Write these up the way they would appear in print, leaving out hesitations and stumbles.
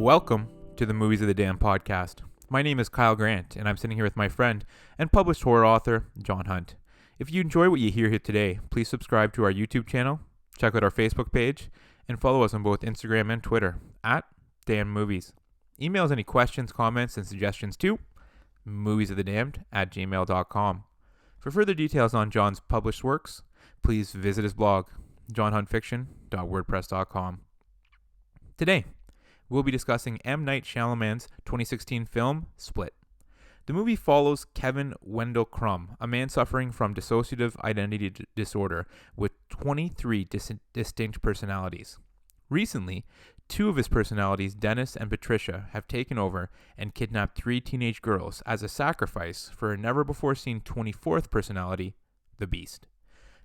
Welcome to the Movies of the Damn podcast. My name is Kyle Grant, and I'm sitting here with my friend and published horror author, John Hunt. If you enjoy what you hear here today, please subscribe to our YouTube channel, check out our Facebook page, and follow us on both Instagram and Twitter at Damn Movies. Email us any questions, comments, and suggestions to moviesofthedamned@gmail.com. For further details on John's published works, please visit his blog, johnhuntfiction.wordpress.com. Today, we'll be discussing M. Night Shyamalan's 2016 film, Split. The movie follows Kevin Wendell Crumb, a man suffering from dissociative identity disorder with 23 distinct personalities. Recently, two of his personalities, Dennis and Patricia, have taken over and kidnapped 3 teenage girls as a sacrifice for a never-before-seen 24th personality, the Beast.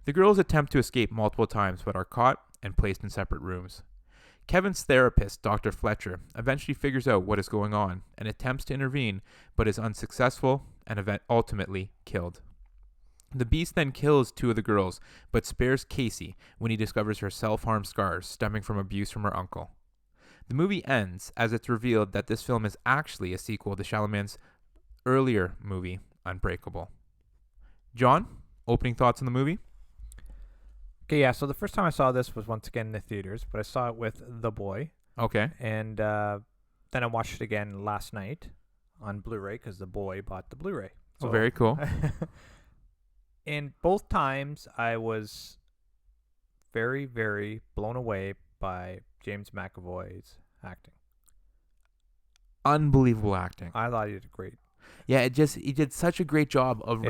The girls attempt to escape multiple times but are caught and placed in separate rooms. Kevin's therapist, Dr. Fletcher, eventually figures out what is going on and attempts to intervene, but is unsuccessful and ultimately killed. The Beast then kills 2 of the girls, but spares Casey when he discovers her self-harm scars stemming from abuse from her uncle. The movie ends as it's revealed that this film is actually a sequel to Shyamalan's earlier movie, Unbreakable. John, opening thoughts on the movie? Okay, yeah, so the first time I saw this was once again in the theaters, but I saw it with the boy. Okay. And then I watched it again last night on Blu-ray because the boy bought the Blu-ray. So very cool. And both times I was very, very blown away by James McAvoy's acting. Unbelievable acting. I thought he did great. Yeah, he did such a great job of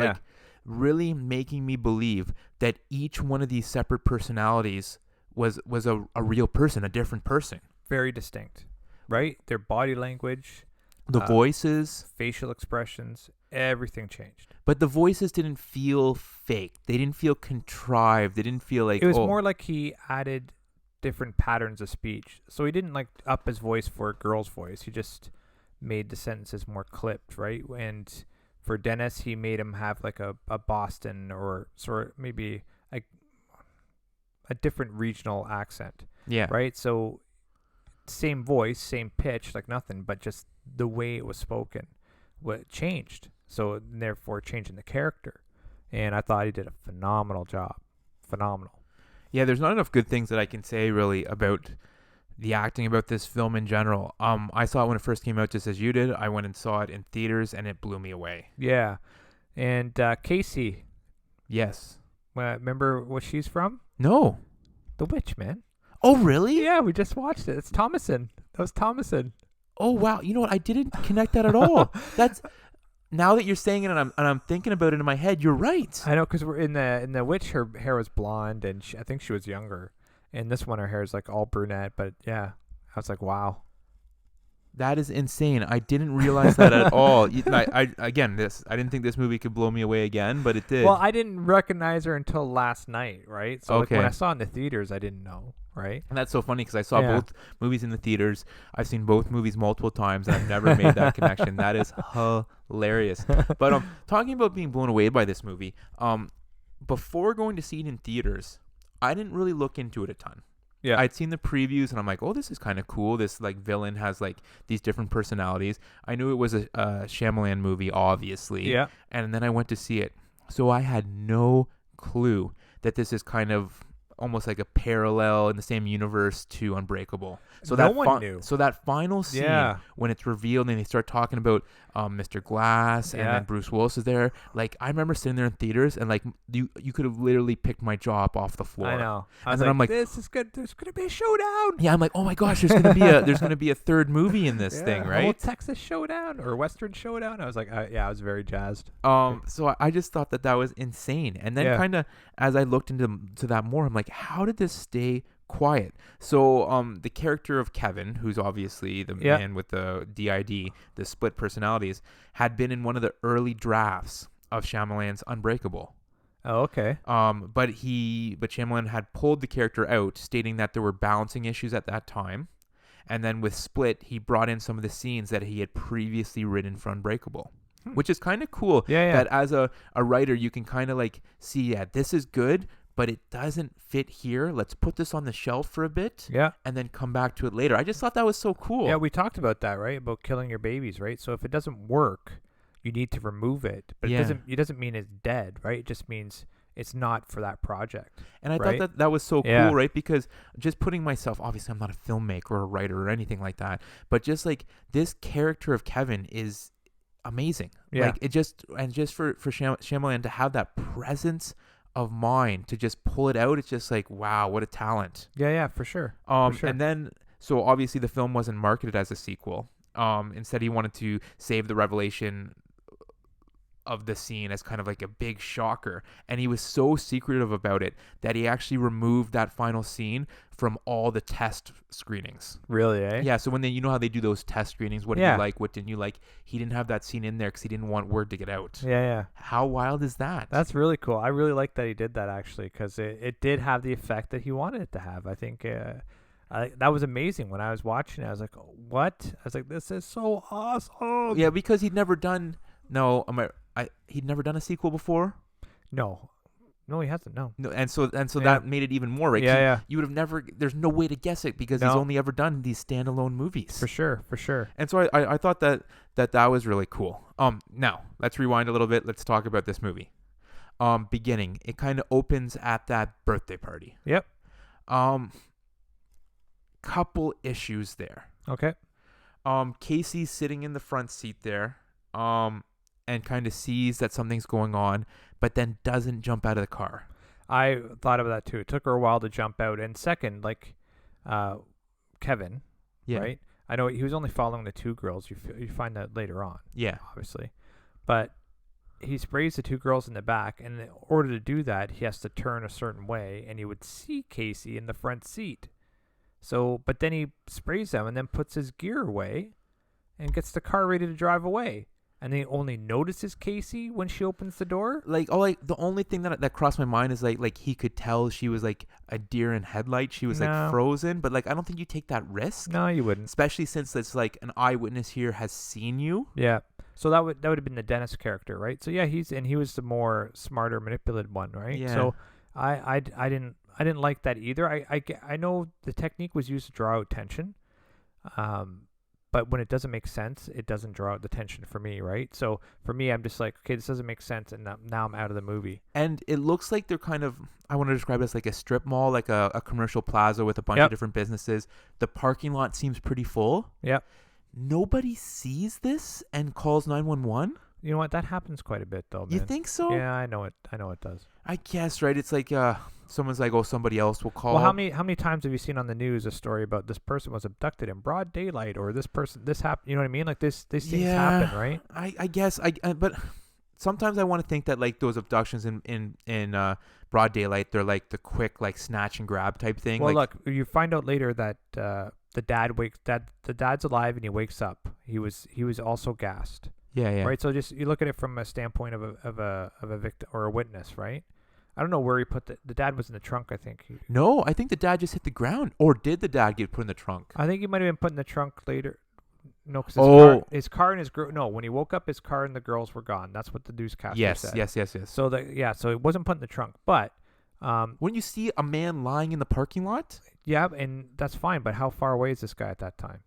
really making me believe that each one of these separate personalities was a real person, a different person. Very distinct, right? Their body language, the voices, facial expressions, everything changed. But the voices didn't feel fake. They didn't feel contrived. They didn't feel like it was more like he added different patterns of speech. So he didn't like up his voice for a girl's voice. He just made the sentences more clipped, right? And for Dennis, he made him have like a Boston or sort of maybe a different regional accent. Yeah. Right? So same voice, same pitch, like nothing, but just the way it was spoken changed. So therefore changing the character. And I thought he did a phenomenal job. Phenomenal. Yeah, there's not enough good things that I can say really about the acting about this film in general. I saw it when it first came out just as you did. I went and saw it in theaters and it blew me away. Yeah. And Casey. Yes. Remember what she's from? No. The Witch, man. Oh, really? Yeah, we just watched it. It's Thomason. That was Thomason. Oh, wow. You know what? I didn't connect that at all. That's now that you're saying it and I'm thinking about it in my head, you're right. I know, because we're in the Witch, her hair was blonde and I think she was younger. And this one, her hair is like all brunette, but yeah, I was like, wow. That is insane. I didn't realize that at all. I didn't think this movie could blow me away again, but it did. Well, I didn't recognize her until last night, right? So okay. Like when I saw it in the theaters, I didn't know, right? And that's so funny because I saw both movies in the theaters. I've seen both movies multiple times, and I've never made that connection. That is hilarious. But talking about being blown away by this movie, before going to see it in theaters, I didn't really look into it a ton. Yeah. I'd seen the previews and I'm like, oh, this is kind of cool. This like villain has like these different personalities. I knew it was a Shyamalan movie, obviously. Yeah. And then I went to see it. So I had no clue that this is kind of almost like a parallel in the same universe to Unbreakable. So no one knew. So that final scene when it's revealed and they start talking about Mr. Glass and then Bruce Willis is there. Like I remember sitting there in theaters and like you could have literally picked my jaw up off the floor. I know. And then I'm like, this is good. There's gonna be a showdown. Yeah, I'm like, oh my gosh, there's gonna be a third movie in this thing, right? Whole Texas Showdown or Western Showdown. I was like, I was very jazzed. So I just thought that was insane. And then kind of as I looked into that more, I'm like, how did this stay quiet? So the character of Kevin, who's obviously the man with the DID, the split personalities, had been in one of the early drafts of Shyamalan's Unbreakable. Oh, okay. But Shyamalan had pulled the character out, stating that there were balancing issues at that time. And then with Split, he brought in some of the scenes that he had previously written for Unbreakable. Which is kind of cool. Yeah. That as a writer, you can kind of like see, this is good, but it doesn't fit here. Let's put this on the shelf for a bit Yeah. and then come back to it later. I just thought that was so cool. Yeah, we talked about that, right? About killing your babies, right? So if it doesn't work, you need to remove it. But Yeah. it doesn't mean it's dead, right? It just means it's not for that project. And I right? thought that was so Yeah. cool, right? Because just putting myself, obviously I'm not a filmmaker or a writer or anything like that, but just like this character of Kevin is amazing. Yeah. Like it just for Shyamalan to have that presence of mind to just pull it out, it's just like, wow, what a talent. Yeah, for sure. Sure. And then, so obviously the film wasn't marketed as a sequel. Instead he wanted to save the revelation of the scene as kind of like a big shocker, and he was so secretive about it that he actually removed that final scene from all the test screenings. Really, eh? Yeah, so when they, you know how they do those test screenings, what did Yeah. you like, what didn't you like, he didn't have that scene in there because he didn't want word to get out. Yeah. How wild is that? That's really cool. I really like that he did that, actually, because it did have the effect that he wanted it to have. I think that was amazing. When I was watching it, I was like, what? I was like, this is so awesome. Yeah, because he'd never done he'd never done a sequel before. No, he hasn't. No. No, and so Yeah. that made it even more, right? Yeah. You would have never. There's no way to guess it because he's No. only ever done these standalone movies. For sure. And so I thought that was really cool. Now let's rewind a little bit. Let's talk about this movie. Beginning, it kind of opens at that birthday party. Yep. Couple issues there. Okay. Casey's sitting in the front seat there. And kind of sees that something's going on, but then doesn't jump out of the car. I thought of that too. It took her a while to jump out. And second, like Kevin, Yeah. right? I know he was only following the two girls. You find that later on, Yeah. obviously. But he sprays the two girls in the back, and in order to do that, he has to turn a certain way, and he would see Casey in the front seat. So, but then he sprays them and then puts his gear away and gets the car ready to drive away. And then he only notices Casey when she opens the door. The only thing that crossed my mind is like he could tell she was like a deer in headlights. She was No. like frozen, but like I don't think you take that risk, No, you wouldn't. especially since it's like an eyewitness here has seen you. Yeah. So that would have been the Dennis character, right? So yeah, he was the more smarter, manipulated one, right? Yeah. So I didn't like that either. I know the technique was used to draw out tension, but when it doesn't make sense, it doesn't draw out the tension for me, right? So for me, I'm just like, okay, this doesn't make sense, and now I'm out of the movie. And it looks like they're kind of, I want to describe it as like a strip mall, like a commercial plaza with a bunch Yep. of different businesses. The parking lot seems pretty full. Yep. Nobody sees this and calls 911. You know what? That happens quite a bit, though, man. You think so? Yeah, I know it. I know it does. I guess, right? It's like someone's like, oh, somebody else will call. Well, how many times have you seen on the news a story about this person was abducted in broad daylight, or this happened? You know what I mean? Like these things happen, right? I guess but sometimes I want to think that like those abductions in broad daylight, they're like the quick like snatch and grab type thing. Well, like, look, you find out later that the dad's alive and he wakes up. He was also gassed, yeah. right? So just you look at it from a standpoint of a victim or a witness, right? I don't know where he put the dad was in the trunk. I think. No, I think the dad just hit the ground, or did the dad get put in the trunk? I think he might have been put in the trunk later. No, because his car and his girl. No, when he woke up, his car and the girls were gone. That's what the newscaster said. Yes. So so it wasn't put in the trunk, but when you see a man lying in the parking lot, yeah, and that's fine. But how far away is this guy at that time?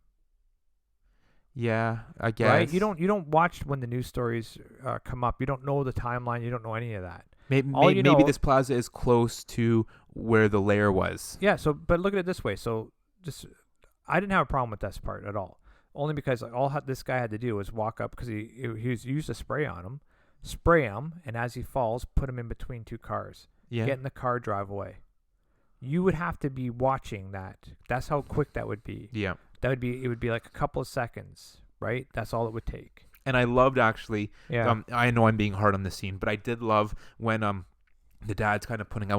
yeah, I guess. Right? You don't watch when the news stories come up. You don't know the timeline. You don't know any of that. Maybe this plaza is close to where the lair was. Yeah. So, but look at it this way. So, I didn't have a problem with this part at all. Only because this guy had to do was walk up because he was used a spray on him, spray him, and as he falls, put him in between two cars. Yeah. Get in the car, drive away. You would have to be watching that. That's how quick that would be. Yeah. It would be like a couple of seconds, right? That's all it would take. And I loved actually. Yeah. I know I'm being hard on the scene, but I did love when the dad's kind of putting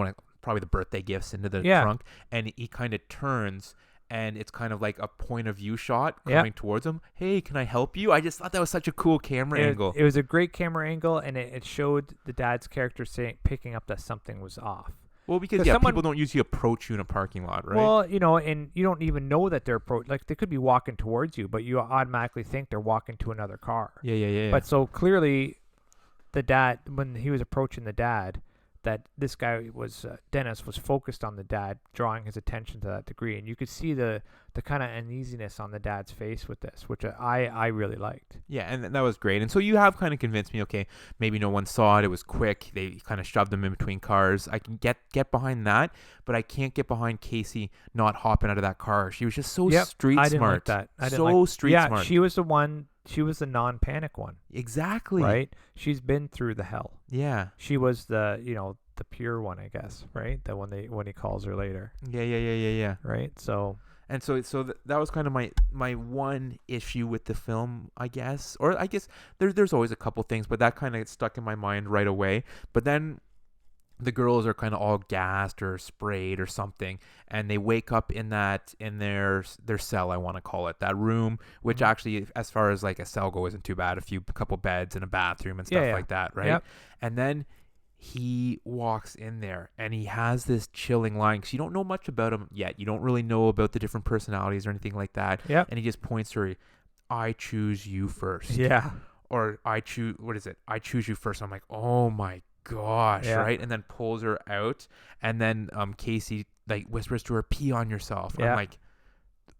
probably the birthday gifts into the trunk, and he kind of turns, and it's kind of like a point of view shot coming towards him. Hey, can I help you? I just thought that was such a cool camera angle. It was a great camera angle, and it showed the dad's character picking up that something was off. Well, because people don't usually approach you in a parking lot, right? Well, and you don't even know that they're like they could be walking towards you, but you automatically think they're walking to another car. Yeah. But so clearly, the dad, when he was approaching the dad, that this guy was Dennis was focused on the dad, drawing his attention to that degree, and you could see the kind of uneasiness on the dad's face with this, which I really liked. Yeah, and that was great. And so you have kind of convinced me, okay, maybe no one saw it. It was quick. They kind of shoved them in between cars. I can get behind that, but I can't get behind Casey not hopping out of that car. She was just so street I didn't smart. like that. I didn't so street smart. Yeah, she was the one. She was the non-panic one. Exactly. Right? She's been through the hell. Yeah. She was the, the pure one, I guess, right? That when he calls her later. Yeah. Right? So that was kind of my one issue with the film, I guess. Or I guess there's always a couple things, but that kind of stuck in my mind right away. But then the girls are kind of all gassed or sprayed or something, and they wake up in their cell, I want to call it, that room, which actually, as far as like a cell go, isn't too bad. A couple beds and a bathroom and stuff like that, right? Yep. And then he walks in there and he has this chilling line, because you don't know much about him yet. You don't really know about the different personalities or anything like that. Yep. And he just points to her, I choose you first. Yeah. Or I choose you first. I'm like, oh my gosh, right? And then pulls her out, and then Casey like whispers to her, pee on yourself. I'm like,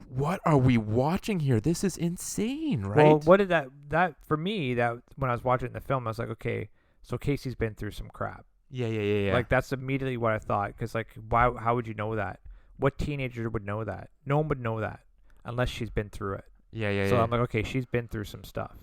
what are we watching here? This is insane, right? Well, what did that for me, that when I was watching the film, I was like, okay, so Casey's been through some crap. Yeah. Like, that's immediately what I thought, because like, how would you know that? What teenager would know that? No one would know that unless she's been through it. Yeah. So I'm like, okay, she's been through some stuff.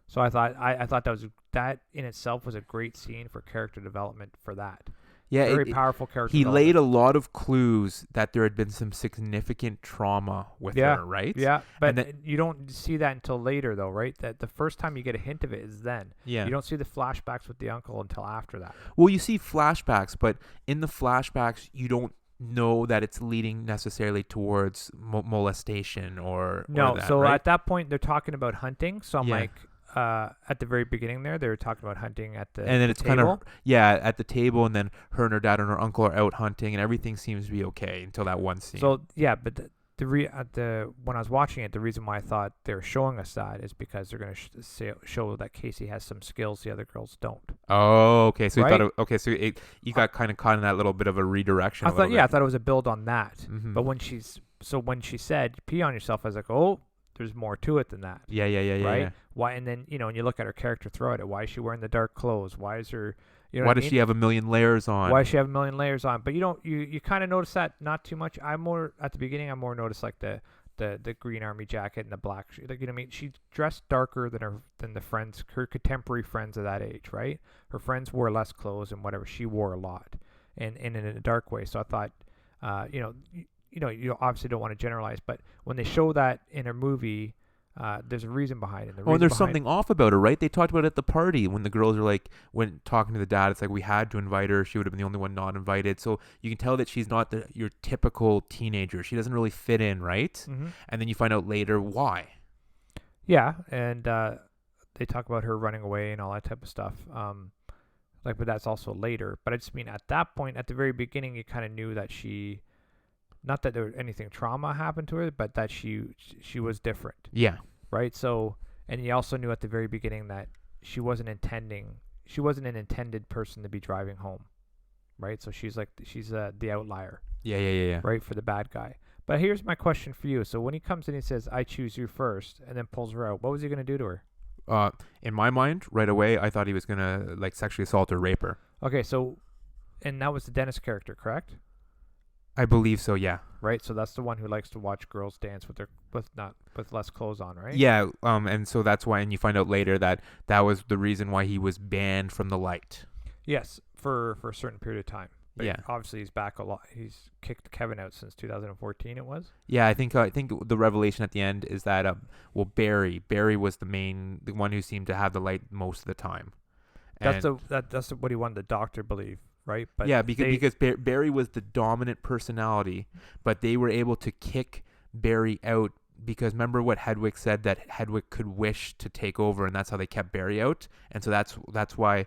So I thought that in itself was a great scene for character development for that. Yeah, very powerful character. He laid a lot of clues that there had been some significant trauma with her, right? Yeah, but you don't see that until later, though, right? That the first time you get a hint of it is then. Yeah. You don't see the flashbacks with the uncle until after that. Well, you see flashbacks, but in the flashbacks, you don't know that it's leading necessarily towards molestation or no. That, so right? at that point, they're talking about hunting. So I'm like. At the very beginning there, they were talking about hunting at the and then it's table. kind of at the table, and then her and her dad and her uncle are out hunting, and everything seems to be okay until that one scene. So yeah, but when I was watching it, the reason why I thought they were showing us that is because they're going to show that Casey has some skills the other girls don't. Oh, okay. So right? You got kind of caught in that little bit of a redirection. I thought it was a build on that. Mm-hmm. But when she said pee on yourself, I was like, oh, there's more to it than that. Yeah. Right? Yeah. Why? And then when you look at her character throughout it, why is she wearing the dark clothes? Why is her? Why does she have a million layers on? Why does she have a million layers on? But you kind of notice that not too much. I more at the beginning. I more noticed like the green army jacket and the black. Like, you know what I mean? She dressed darker than the friends, her contemporary friends of that age, right? Her friends wore less clothes and whatever. She wore a lot, and in a dark way. So I thought, you obviously don't want to generalize, but when they show that in a movie, there's a reason behind it. And there's something off about her, right? They talked about it at the party when the girls are like, when talking to the dad, it's like, we had to invite her. She would have been the only one not invited. So you can tell that she's not your typical teenager. She doesn't really fit in, right? Mm-hmm. And then you find out later why. Yeah, and they talk about her running away and all that type of stuff. But that's also later. But I just mean at that point, at the very beginning, you kind of knew that she. Not that there was anything trauma happened to her, but that she was different. Yeah. Right. So, and you also knew at the very beginning that she wasn't an intended person to be driving home. Right. So she's the outlier. Yeah. Right. For the bad guy. But here's my question for you. So when he comes in and says, I choose you first, and then pulls her out, what was he going to do to her? In my mind, right away, I thought he was going to like sexually assault or rape her. Okay. So, and that was the Dennis character, correct? I believe so, yeah. Right, so that's the one who likes to watch girls dance with less clothes on, right? Yeah, and so that's why, and you find out later that was the reason why he was banned from the light. Yes, for a certain period of time. But yeah. Obviously, he's back a lot. He's kicked Kevin out since 2014. It was. Yeah, I think the revelation at the end is that Barry was the one who seemed to have the light most of the time. That's what he wanted the doctor to believe. Right, but yeah, because Barry was the dominant personality, but they were able to kick Barry out because remember what Hedwig said, that Hedwig could wish to take over, and that's how they kept Barry out, and so that's why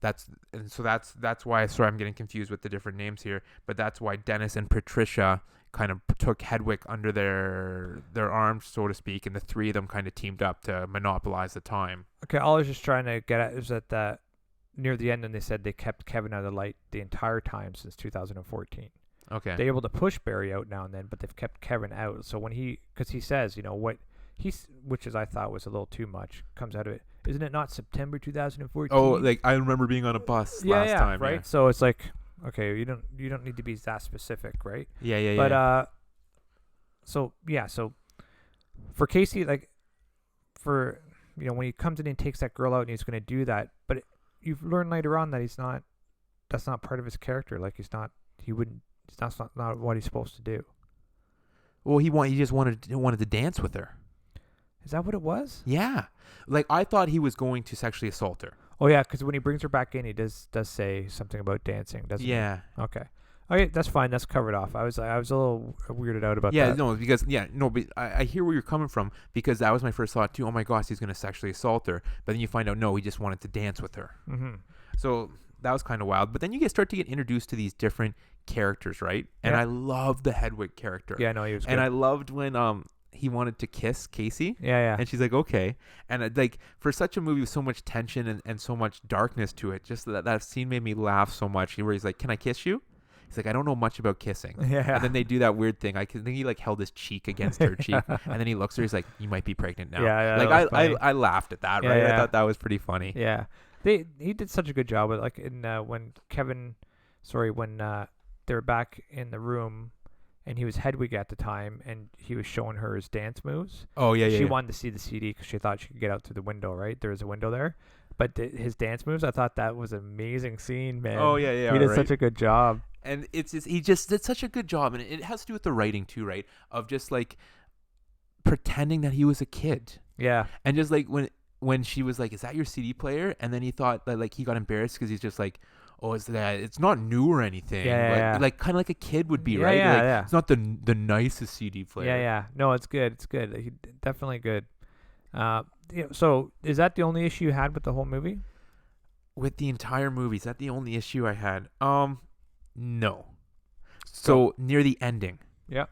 that's why. Sorry, I'm getting confused with the different names here, but that's why Dennis and Patricia kind of took Hedwig under their arms, so to speak, and the three of them kind of teamed up to monopolize the time. Okay, all I was just trying to get at is that near the end, and they said they kept Kevin out of the light the entire time since 2014. Okay. They're able to push Barry out now and then, but they've kept Kevin out. So when because he says, what which is I thought was a little too much, comes out of it. Isn't it not September 2014? Oh, like I remember being on a bus last time. Right. Yeah. So it's like, okay, you don't need to be that specific, right? Yeah. But so for Casey, like, for when he comes in and takes that girl out and he's going to do that, but you've learned later on that that's not part of his character. Like that's not what he's supposed to do. Well, he just wanted to dance with her. Is that what it was? Yeah. Like I thought he was going to sexually assault her. Oh yeah, because when he brings her back in, he does say something about dancing, doesn't he? Yeah. Okay, that's fine. That's covered off. I was a little weirded out about that. Yeah, no, because but I hear where you're coming from, because that was my first thought too. Oh my gosh, he's gonna sexually assault her, but then you find out no, he just wanted to dance with her. Mm-hmm. So that was kind of wild. But then you start to get introduced to these different characters, right? And Yeah. I loved the Hedwig character. Yeah, no, he was good. And I loved when he wanted to kiss Casey. Yeah. And she's like, okay. And like for such a movie with so much tension and so much darkness to it, just that scene made me laugh so much. Where he's like, can I kiss you? He's like, I don't know much about kissing. Yeah. And then they do that weird thing. I think he like held his cheek against her cheek, and then he looks at her. He's like, you might be pregnant now. Yeah, like that was funny. I laughed at that. Yeah, Right. yeah. I thought that was pretty funny. Yeah, he did such a good job with, like, in when they were back in the room, and he was Hedwig at the time, and he was showing her his dance moves. Oh yeah. She wanted to see the CD because she thought she could get out through the window. Right, there was a window there, but his dance moves, I thought that was an amazing scene, man. Oh yeah. He did right. such a good job. And he just did such a good job, and it has to do with the writing too, right? Of just like pretending that he was a kid, Yeah, and just like when she was like, "Is that your CD player?" and then he thought that like he got embarrassed because he's just like, "Oh, it's not new or anything." Yeah. Like kind of like a kid would be, Yeah, right? yeah, Like, yeah. It's not the nicest CD player. yeah. No, it's good. It's good. Definitely good. So is that the only issue you had with the whole movie? With the entire movie, is that the only issue I had? No. So near the ending. Yeah.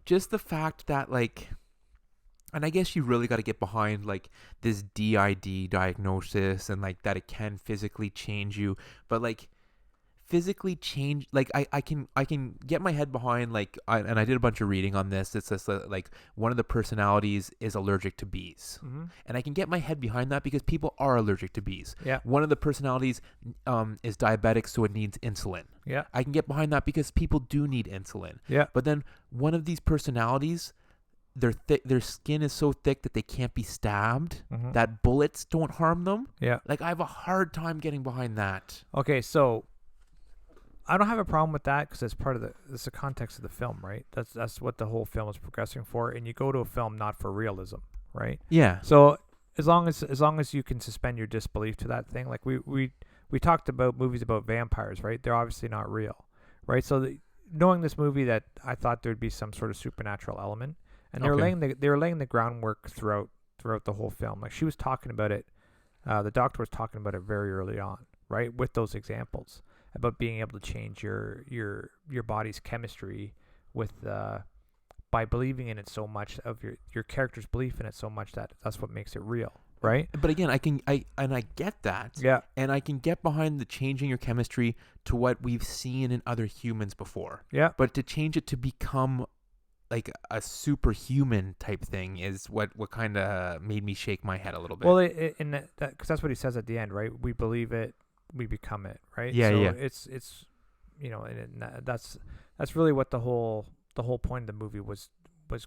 Just the fact that like, and I guess you really got to get behind like this DID diagnosis and like that it can physically change you, but like physically change, like I can get my head behind like and I did a bunch of reading on this. It's just like one of the personalities is allergic to bees, Mm-hmm. and I can get my head behind that because people are allergic to bees. Yeah. One of the personalities is diabetic, so it needs insulin. Yeah. I can get behind that because people do need insulin. Yeah. But then one of these personalities, their skin is so thick that they can't be stabbed, Mm-hmm. that bullets don't harm them. Yeah. Like I have a hard time getting behind that. Okay, so I don't have a problem with that because it's it's the context of the film, right? That's what the whole film is progressing for, and you go to a film not for realism, right? Yeah. So as long as you can suspend your disbelief to that thing, like we talked about movies about vampires, right? They're obviously not real, right? So knowing this movie, that I thought there'd be some sort of supernatural element, and they were laying the groundwork throughout the whole film. Like she was talking about it, the doctor was talking about it very early on, right? With those examples about being able to change your body's chemistry with by believing in it so much, of your character's belief in it so much, that's what makes it real, right? But again, I get that. Yeah. And I can get behind the changing your chemistry to what we've seen in other humans before. Yeah. But to change it to become like a superhuman type thing is what kind of made me shake my head a little bit. Well, because that's what he says at the end, right? We believe it, we become it, right? Yeah, so yeah. It's that's really what the whole point of the movie was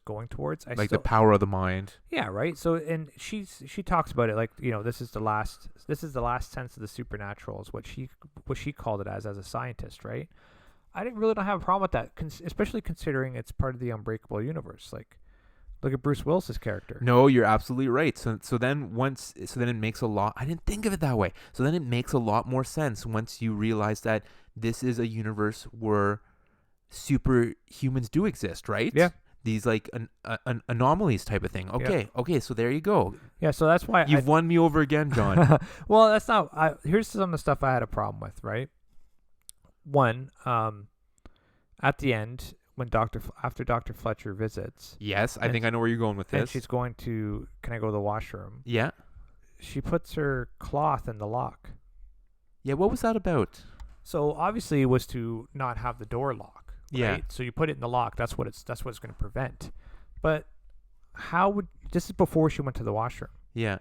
going towards. The power of the mind. Yeah, right. So, and she talks about it like, this is the last sense of the supernatural, is what she called it as a scientist, right? I don't have a problem with that, especially considering it's part of the Unbreakable universe. Like, look at Bruce Willis's character. No, you're absolutely right. So then it makes a lot. I didn't think of it that way. So then it makes a lot more sense once you realize that this is a universe where superhumans do exist, right? Yeah. These like an anomalies type of thing. Okay, okay. So there you go. Yeah. So that's why You've won me over again, John. Well, that's not. Here's some of the stuff I had a problem with. Right. One, at the end, when after Dr. Fletcher visits, Yes, I think I know where you're going with and this. she's going to, can I go to the washroom? Yeah. She puts her cloth in the lock. Yeah, what was that about? So obviously it was to not have the door lock. Right? Yeah. So you put it in the lock. That's what it's going to prevent. But how would this is before she went to the washroom, Yeah.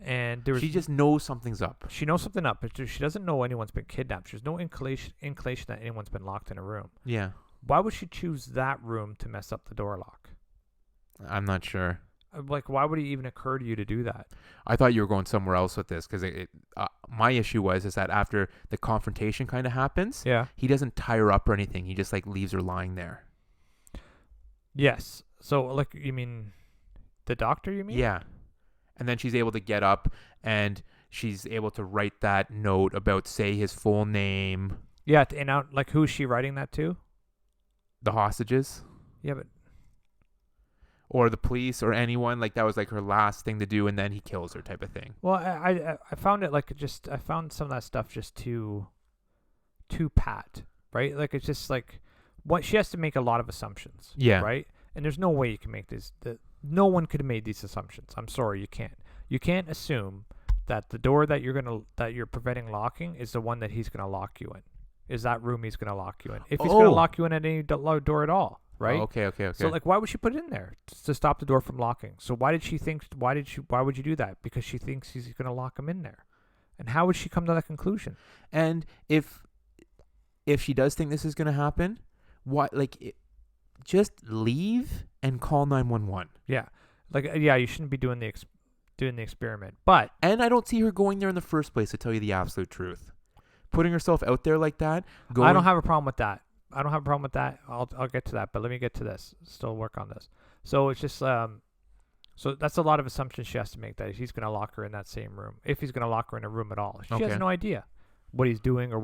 and there was She just knows something's up. she knows something up, but she doesn't know anyone's been kidnapped. There's no inclination that anyone's been locked in a room. Yeah. Why would she choose that room to mess up the door lock? I'm not sure. Like, why would it even occur to you to do that? I thought you were going somewhere else with this because my issue is that after the confrontation kind of happens, Yeah. he doesn't tie her up or anything. He just like leaves her lying there. Yes. So, like, you mean the doctor? You mean? Yeah. And then she's able to get up and she's able to write that note about, say, his full name, Yeah. And now, like, who's she writing that to? the hostages, Yeah, but or the police or anyone. Like that was like her last thing to do, and then he kills her type of thing. well, I found it like I found some of that stuff just too pat, right? Like it's just like what she has to make a lot of assumptions. Yeah. Right. And there's no way you can make these. No one could have made these assumptions. I'm sorry, you can't. You can't assume that the door that you're preventing locking is the one that he's gonna lock you in. Is that room he's gonna lock you in? If he's gonna lock you in at any door at all, right? Oh, okay. So like, why would she put it in there to stop the door from locking? So why would you do that? Because she thinks he's gonna lock him in there. And how would she come to that conclusion? And if she does think this is gonna happen, just leave and call 911. Yeah, like you shouldn't be doing the experiment. But And I don't see her going there in the first place, to tell you the absolute truth. Putting herself out there like that. I don't have a problem with that. I'll get to that, but let me get to this. Still work on this. So it's just so that's a lot of assumptions she has to make, that he's going to lock her in that same room. If he's going to lock her in a room at all. She Okay. has no idea what he's doing or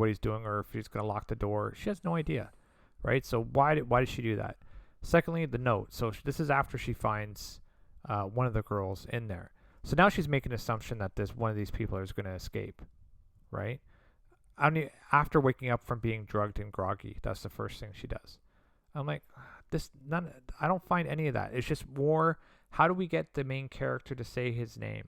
if he's going to lock the door. She has no idea. Right? So why did she do that? Secondly, the note. So this is after she finds one of the girls in there. So now she's making an assumption that one of these people is going to escape. Right? After waking up from being drugged and groggy, that's the first thing she does. I'm like, I don't find any of that. It's just more, how do we get the main character to say his name?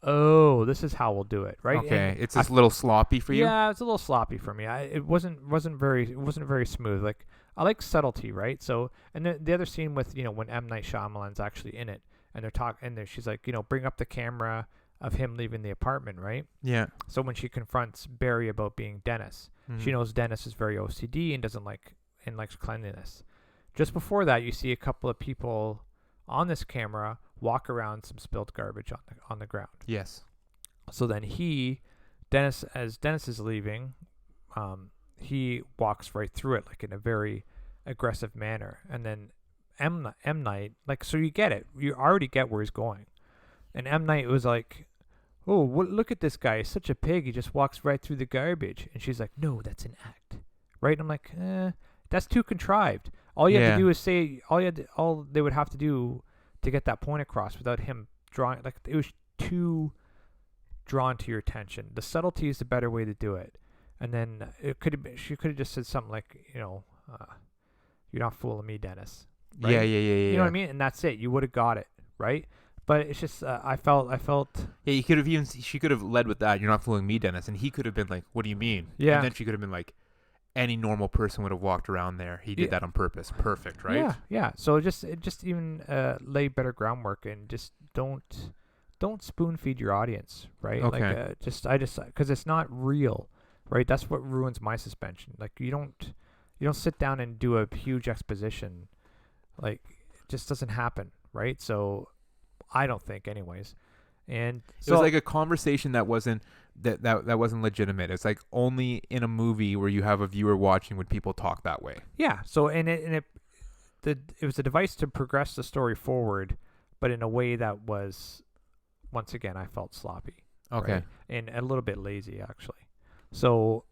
Oh, this is how we'll do it, right? Okay, And it's just a little sloppy for you. Yeah, it's a little sloppy for me. It wasn't very smooth. Like, I like subtlety, right? So, and the other scene with when M. Night Shyamalan's actually in it, and they're talking, and she's like, bring up the camera of him leaving the apartment, right? Yeah. So when she confronts Barry about being Dennis, she knows Dennis is very OCD and likes cleanliness. Just before that, you see a couple of people on this camera walk around some spilled garbage on the ground. Yes. So then Dennis is leaving, he walks right through it, like in a very aggressive manner. And then M. Night, like, so you get it. You already get where he's going. And M. Night was like, oh, look at this guy. He's such a pig. He just walks right through the garbage. And she's like, no, that's an act. Right? And I'm like, that's too contrived. All you have to do is say, all they would have to do to get that point across without him drawing, like, it was too drawn to your attention. The subtlety is the better way to do it. And then she could have just said something like, you're not fooling me, Dennis. Right? Yeah. You know what I mean? And that's it. You would have got it, right? But it's just I felt. Yeah, she could have led with that. You're not fooling me, Dennis. And he could have been like, what do you mean? Yeah. And then she could have been like, any normal person would have walked around there. He did that on purpose. Perfect, right? Yeah. So it just even lay better groundwork, and just don't spoon feed your audience, right? Okay. Like because it's not real, right? That's what ruins my suspension. Like you don't sit down and do a huge exposition, like it just doesn't happen, right? So I don't think, anyways. And so it was like a conversation that wasn't that wasn't legitimate. It's like only in a movie where you have a viewer watching would people talk that way. Yeah. So it was a device to progress the story forward, but in a way that was, once again, I felt sloppy. Okay. Right? And a little bit lazy, actually. So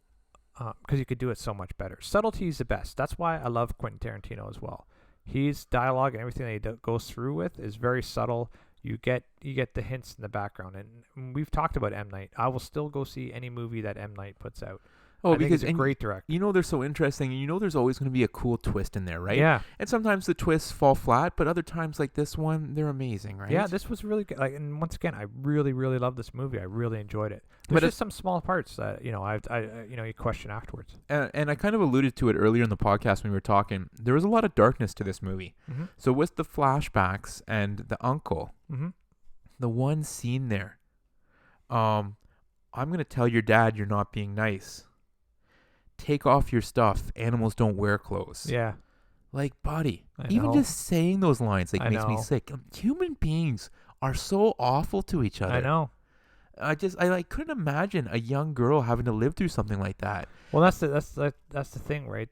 because you could do it so much better. Subtlety is the best. That's why I love Quentin Tarantino as well. His dialogue and everything that he goes through with is very subtle. You get the hints in the background, and we've talked about M. Night. I will still go see any movie that M. Night puts out. Oh, I think because he's a great director. you know they're so interesting, and you know there's always going to be a cool twist in there, right? Yeah. And sometimes the twists fall flat, but other times like this one, they're amazing, right? Yeah, this was really good. Like, and once again, I really, really love this movie. I really enjoyed it. There's But just some small parts that you question afterwards. and I kind of alluded to it earlier in the podcast when we were talking. There was a lot of darkness to this movie. Mm-hmm. So with the flashbacks and the uncle, Mm-hmm. the one scene there, I'm gonna tell your dad you're not being nice. Take off your stuff. Animals don't wear clothes. Yeah. Like, buddy, I even know. just saying those lines like I makes me know. sick. Human beings are so awful to each other. I know. I like couldn't imagine a young girl having to live through something like that. Well, that's the thing, right?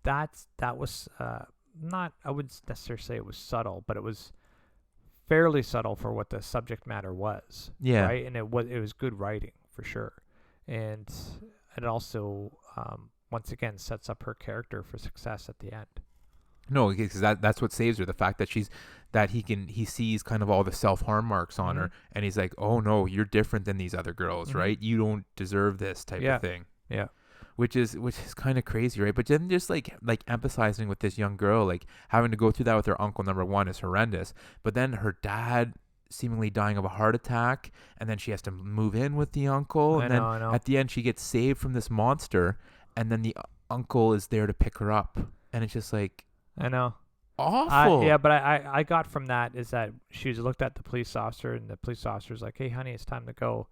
That was not. I wouldn't necessarily say it was subtle, but it was fairly subtle for what the subject matter was. Yeah. Right, and it was good writing for sure, and it also once again sets up her character for success at the end. No, because that's what saves her. The fact that he sees kind of all the self-harm marks on her, and he's like, oh no, you're different than these other girls, right? You don't deserve this type of thing. Yeah. Which is kind of crazy, right? But then just like empathizing with this young girl, like having to go through that with her uncle, number one, is horrendous. But then her dad seemingly dying of a heart attack, and then she has to move in with the uncle, and I know. at the end she gets saved from this monster, and then the uncle is there to pick her up, and it's just like I know. awful. But I got from that is that she looked at the police officer, and the police officer's like, hey, honey, it's time to go.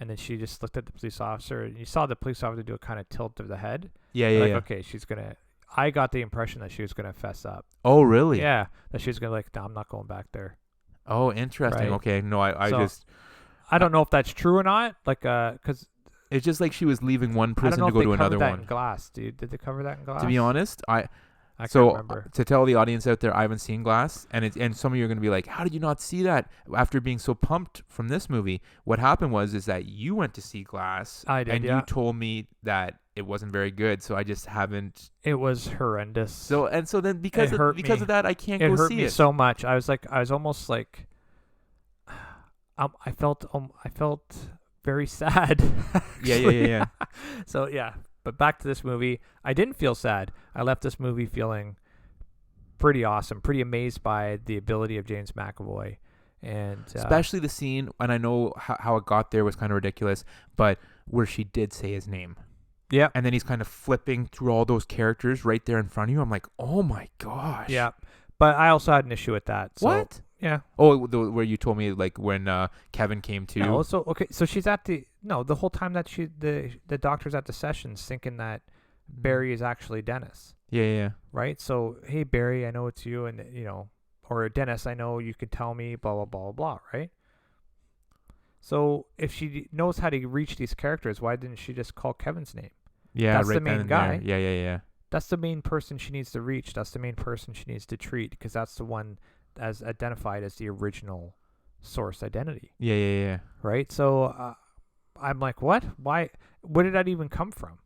And then she just looked at the police officer, and you saw the police officer do a kind of tilt of the head. Yeah. Okay, she's going to... I got the impression that she was going to fess up. Oh, really? Yeah, that she was going to no, I'm not going back there. Oh, interesting. Right. Okay. No, I So, just... I don't know if that's true or not, because... It's just like she was leaving one I don't prison know to if go they to covered another that one. in Glass, dude. Did they cover that in Glass? To be honest, I can't So remember. to tell the audience out there, I haven't seen Glass, and some of you are going to be like, "How did you not see that?" After being so pumped from this movie, what happened is that you went to see Glass, I did, and yeah. you told me that it wasn't very good, so I just haven't. It was horrendous. So then because It hurt me. of that, I can't It go hurt see me it. so much. I was almost like, I felt very sad. Yeah. So yeah, but back to this movie. I didn't feel sad. I left this movie feeling pretty awesome, pretty amazed by the ability of James McAvoy, and Especially the scene, and I know how it got there was kind of ridiculous, but where she did say his name. Yeah. And then he's kind of flipping through all those characters right there in front of you. I'm like, oh my gosh. Yeah. But I also had an issue with that. So, What? Yeah. Oh, where you told me like when Kevin came to. No, so okay, so she's at the whole time that the doctor's at the sessions thinking that Barry is actually Dennis, Yeah. right? So hey Barry, I know it's you, and or Dennis, I know you could tell me, blah blah blah blah, right? So if she knows how to reach these characters, why didn't she just call Kevin's name? Yeah, That's right the main then and guy. there. Yeah. That's the main person she needs to reach. That's the main person she needs to treat, because that's the one as identified as the original source identity. Yeah. Right? So I'm like, what? Why? Where did that even come from?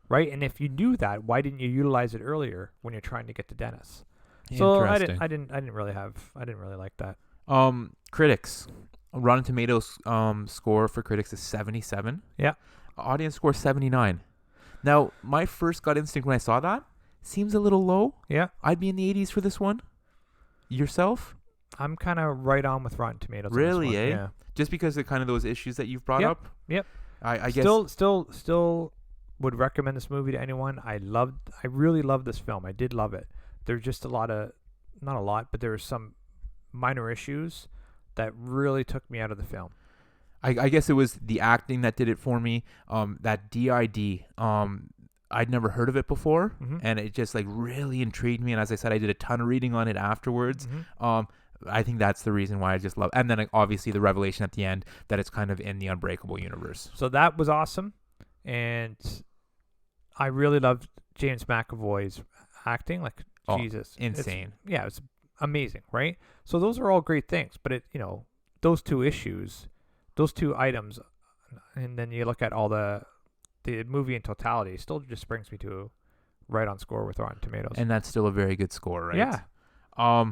Right? And if you knew that, why didn't you utilize it earlier when you're trying to get to Dennis? So I didn't really like that. Critics, Rotten Tomatoes score for critics is 77. Yeah. Audience score 79. Now, my first gut instinct when I saw that seems a little low. Yeah. I'd be in the 80s for this one. Yourself? I'm kind of right on with Rotten Tomatoes. on this Really, one. eh? Yeah. Just because of kind of those issues that you've brought Yep, up? yep. I guess. Still would recommend this movie to anyone. I really loved this film. I did love it. There's just not a lot, but there were some minor issues that really took me out of the film. I guess it was the acting that did it for me. That DID, I'd never heard of it before, and it just like really intrigued me. And as I said, I did a ton of reading on it afterwards. I think that's the reason why I just love. And then like, obviously the revelation at the end that it's kind of in the Unbreakable universe. So that was awesome, and I really loved James McAvoy's acting. Like Jesus, insane. It's amazing, right? So those are all great things, but those two issues, those two items, and then you look at all the movie in totality, still just brings me to right on score with Rotten Tomatoes. And that's still a very good score, right? Yeah.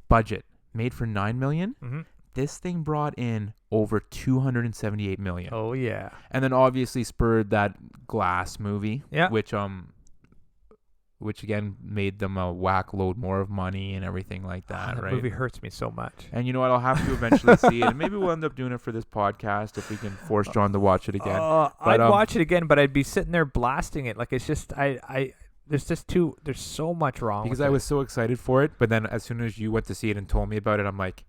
Budget made for $9 million. this thing brought in over 278 million. Oh yeah. And then obviously spurred that Glass movie, Yeah. which again made them a whack load more of money and everything like that, That right? movie hurts me so much. And you know what? I'll have to eventually see it, and maybe we'll end up doing it for this podcast if we can force John to watch it again. I'd watch it again, but I'd be sitting there blasting it. Like it's just there's so much wrong. Because with I it. was so excited for it, but then as soon as you went to see it and told me about it, I'm like,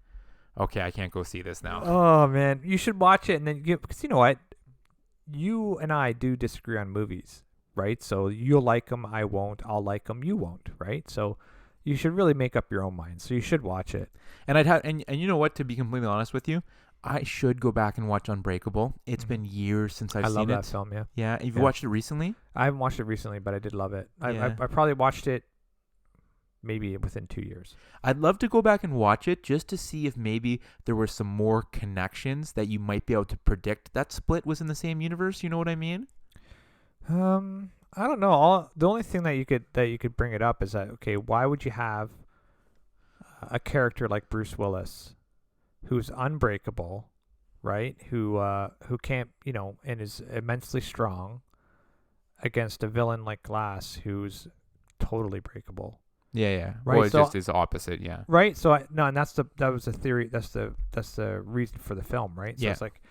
okay, I can't go see this now. Oh man, you should watch it and then because you know what, you and I do disagree on movies, right? So you'll like them, I won't. I'll like them, you won't, right? So you should really make up your own mind. So you should watch it. And I'd have, and you know what? To be completely honest with you, I should go back and watch Unbreakable. It's been years since I've I seen love it. that film. Yeah, Yeah, have you Yeah. watched it recently? I haven't watched it recently, but I did love it. Yeah. I probably watched it maybe within 2 years. I'd love to go back and watch it just to see if maybe there were some more connections that you might be able to predict that Split was in the same universe. You know what I mean? I don't know. The only thing that you could bring it up is that, okay, why would you have a character like Bruce Willis, who's unbreakable, right? Who can't, and is immensely strong, against a villain like Glass, who's totally breakable. Yeah. Right, Well, it so- just is opposite. Yeah. Right. So and that was the theory. That's the reason for the film, right? So Yeah. it's like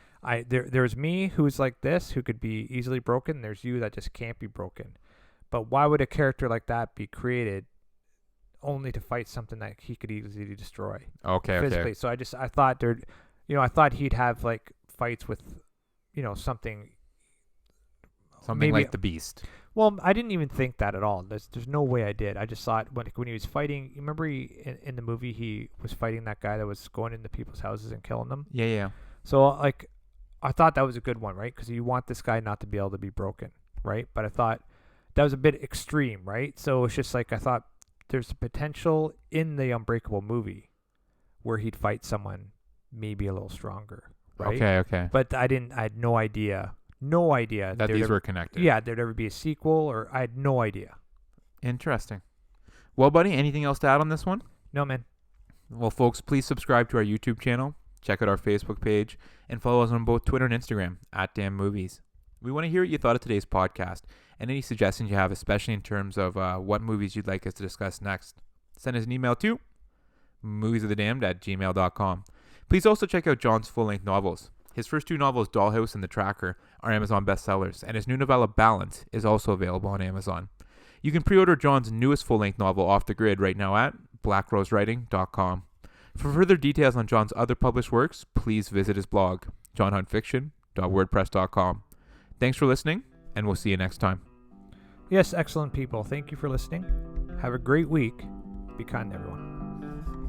there's me who's like this, who could be easily broken. There's you that just can't be broken. But why would a character like that be created only to fight something that he could easily destroy Okay. physically? Okay. So I thought I thought he'd have like fights with, something. Something maybe- like the Beast. Well, I didn't even think that at all. There's no way I did. I just thought when he was fighting. You remember in the movie he was fighting that guy that was going into people's houses and killing them. Yeah. So like, I thought that was a good one, right? Because you want this guy not to be able to be broken, right? But I thought that was a bit extreme, right? So it's just like I thought there's a potential in the Unbreakable movie where he'd fight someone maybe a little stronger, right? Okay. But I had no idea That there'd these ever- were connected. Yeah, there'd ever be a sequel, or I had no idea. Interesting. Well, buddy, anything else to add on this one? No, man. Well, folks, please subscribe to our YouTube channel, check out our Facebook page, and follow us on both Twitter and Instagram @DamnMovies. We want to hear what you thought of today's podcast and any suggestions you have, especially in terms of what movies you'd like us to discuss next. Send us an email to moviesofthedamned@gmail.com. Please also check out John's full-length novels. His first two novels, Dollhouse and The Tracker, are Amazon bestsellers, and his new novella, Balance, is also available on Amazon. You can pre-order John's newest full-length novel, Off the Grid, right now at blackrosewriting.com. For further details on John's other published works, please visit his blog, johnhuntfiction.wordpress.com. Thanks for listening, and we'll see you next time. Yes, excellent people. Thank you for listening. Have a great week. Be kind to everyone.